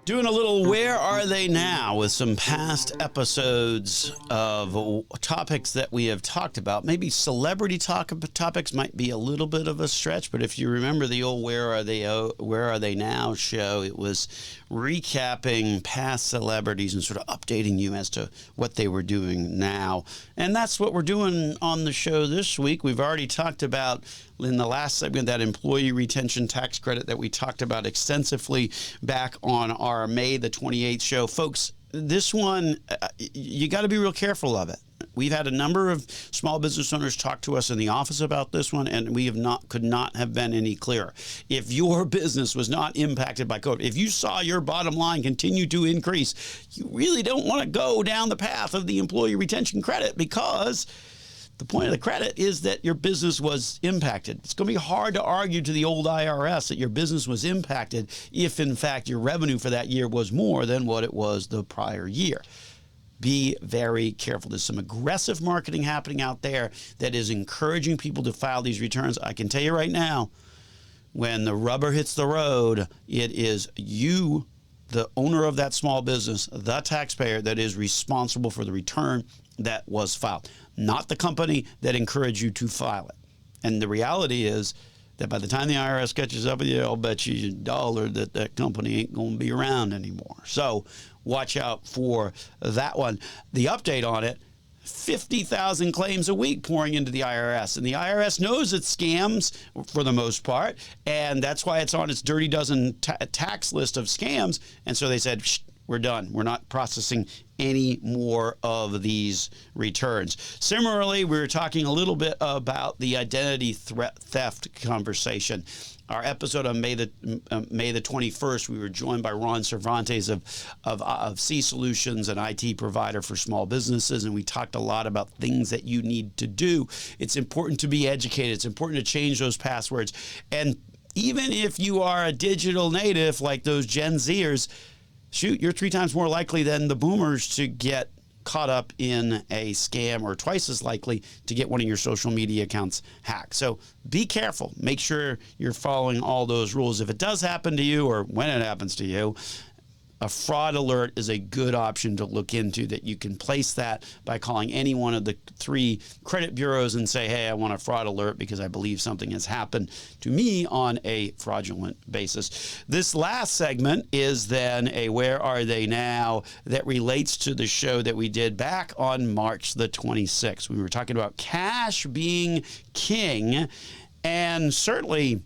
Doing a little Where Are They Now with some past episodes of topics that we have talked about. Maybe celebrity topics might be a little bit of a stretch, but if you remember the old Where Are They Now show, it was recapping past celebrities and sort of updating you as to what they were doing now. And that's what we're doing on the show this week. We've already talked about in the last segment that employee retention tax credit that we talked about extensively back on our May the 28th show. Folks, this one, you got to be real careful of it. We've had a number of small business owners talk to us in the office about this one, and we could not have been any clearer. If your business was not impacted by COVID, if you saw your bottom line continue to increase, you really don't want to go down the path of the employee retention credit, because the point of the credit is that your business was impacted. It's going to be hard to argue to the old IRS that your business was impacted if, in fact, your revenue for that year was more than what it was the prior year. Be very careful. There's some aggressive marketing happening out there that is encouraging people to file these returns. I can tell you right now, when the rubber hits the road, it is you, the owner of that small business, the taxpayer, that is responsible for the return that was filed, not the company that encouraged you to file it. And the reality is that by the time the IRS catches up with you, I'll bet you $1 that that company ain't going to be around anymore. So watch out for that one. The update on it, 50,000 claims a week pouring into the IRS. And the IRS knows it's scams for the most part, and that's why it's on its dirty dozen tax list of scams. And so they said, shh, we're done. We're not processing any more of these returns. Similarly, we were talking a little bit about the identity theft conversation. Our episode on May the 21st, we were joined by Ron Cervantes of C Solutions, an IT provider for small businesses, and we talked a lot about things that you need to do. It's important to be educated. It's important to change those passwords. And even if you are a digital native like those Gen Zers, shoot, you're 3 times more likely than the boomers to get caught up in a scam, or twice as likely to get one of your social media accounts hacked. So be careful. Make sure you're following all those rules. If it does happen to you, or when it happens to you, a fraud alert is a good option to look into. That you can place that by calling any one of the 3 credit bureaus and say, hey, I want a fraud alert because I believe something has happened to me on a fraudulent basis. This last segment is then a Where Are They Now that relates to the show that we did back on March the 26th. We were talking about cash being king, and certainly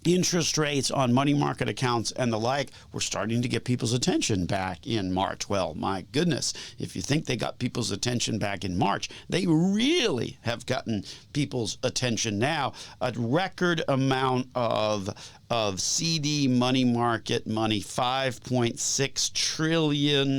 interest rates on money market accounts and the like were starting to get people's attention back in March. Well, my goodness, if you think they got people's attention back in March, they really have gotten people's attention now. A record amount of CD money market money, $5.6 trillion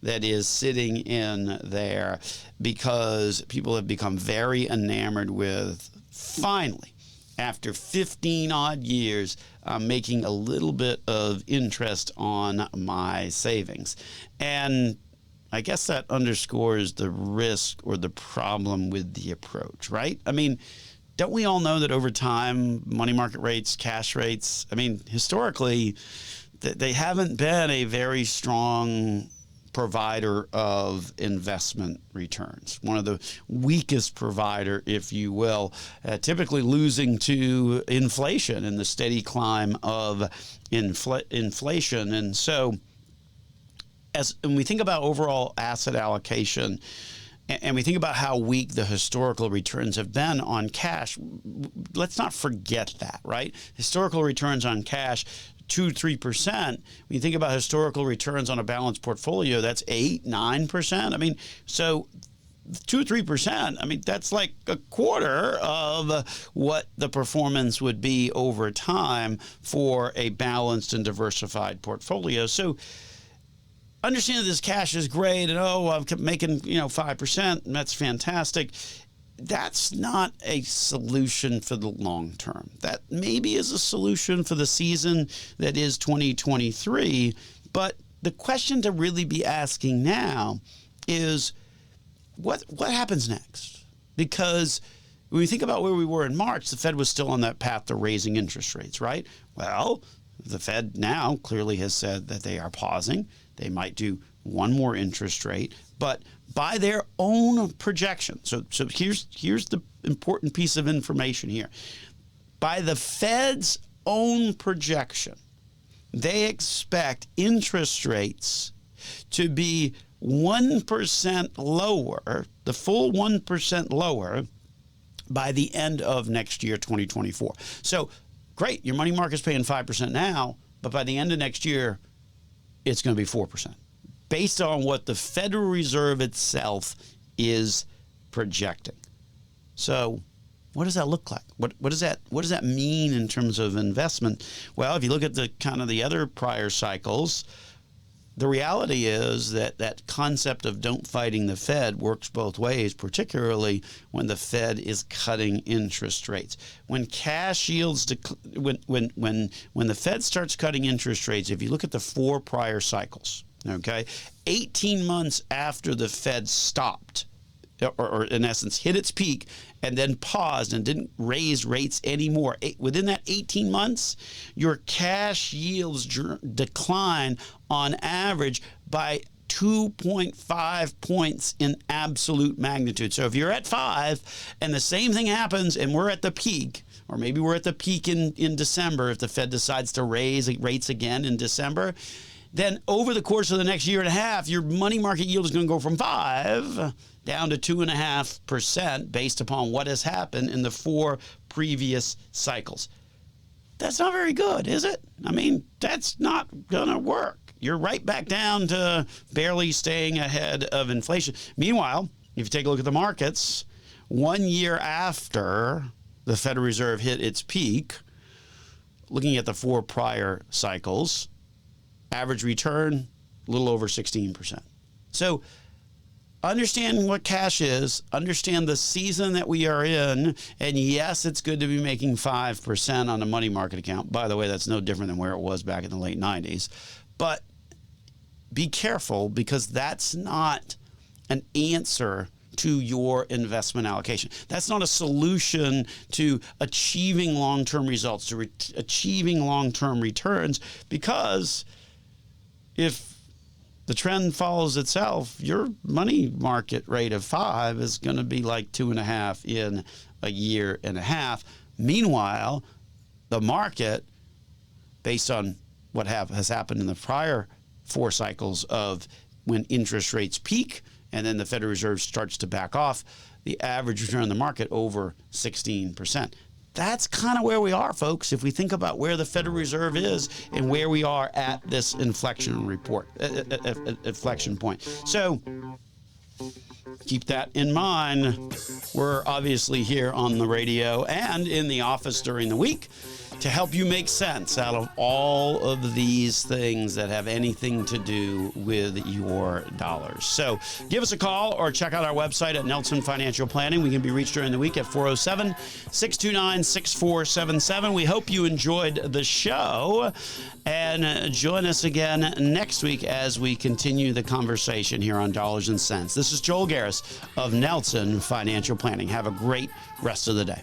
that is sitting in there, because people have become very enamored with, finally, after 15 odd years, I'm making a little bit of interest on my savings. And I guess that underscores the risk or the problem with the approach, right? I mean, don't we all know that over time, money market rates, cash rates, I mean, historically, they haven't been a very strong provider of investment returns. One of the weakest provider, if you will, typically losing to inflation and the steady climb of inflation. And so when we think about overall asset allocation, and we think about how weak the historical returns have been on cash, let's not forget that, right? Historical returns on cash, 2-3%. When you think about historical returns on a balanced portfolio, that's 8-9%. I mean, so 2-3%, I mean, that's like a quarter of what the performance would be over time for a balanced and diversified portfolio. So understand that this cash is great, and I'm making 5%, and that's fantastic. That's not a solution for the long term. That maybe is a solution for the season that is 2023. But the question to really be asking now is, what happens next? Because when we think about where we were in March, the Fed was still on that path to raising interest rates, right? Well, The Fed now clearly has said that they are pausing. They might do one more interest rate, but by their own projection. So here's the important piece of information here. By the Fed's own projection, they expect interest rates to be 1% lower, the full 1% lower, by the end of next year, 2024. So great, your money market's paying 5% now, but by the end of next year, it's going to be 4%, based on what the Federal Reserve itself is projecting. So what does that look like? What does that mean in terms of investment? Well, if you look at the kind of the other prior cycles, the reality is that that concept of don't fighting the Fed works both ways, particularly when the Fed is cutting interest rates. When cash yields, when the Fed starts cutting interest rates, if you look at the 4 prior cycles, okay, 18 months after the Fed stopped, or in essence hit its peak and then paused and didn't raise rates anymore, within that 18 months, your cash yields decline on average by 2.5 points in absolute magnitude. So if you're at 5 and the same thing happens and we're at the peak, or maybe we're at the peak in December if the Fed decides to raise rates again in December, then over the course of the next year and a half, your money market yield is going to go from 5 down to 2.5% based upon what has happened in the 4 previous cycles. That's not very good, is it? I mean, that's not going to work. You're right back down to barely staying ahead of inflation. Meanwhile, if you take a look at the markets, 1 year after the Federal Reserve hit its peak, looking at the 4 prior cycles, average return, a little over 16%. So understand what cash is, understand the season that we are in, and yes, it's good to be making 5% on a money market account. By the way, that's no different than where it was back in the late 90s. But be careful, because that's not an answer to your investment allocation. That's not a solution to achieving long-term results, to achieving long-term returns, because if the trend follows itself, your money market rate of 5 is going to be like 2.5 in a year and a half. Meanwhile, the market, based on what has happened in the prior 4 cycles of when interest rates peak and then the Federal Reserve starts to back off, the average return on the market over 16%. That's kind of where we are, folks, if we think about where the Federal Reserve is and where we are at this inflection point. So keep that in mind. We're obviously here on the radio and in the office during the week to help you make sense out of all of these things that have anything to do with your dollars. So give us a call or check out our website at Nelson Financial Planning. We can be reached during the week at 407-629-6477. We hope you enjoyed the show, and join us again next week as we continue the conversation here on Dollars and Cents. This is Joel Garris of Nelson Financial Planning. Have a great rest of the day.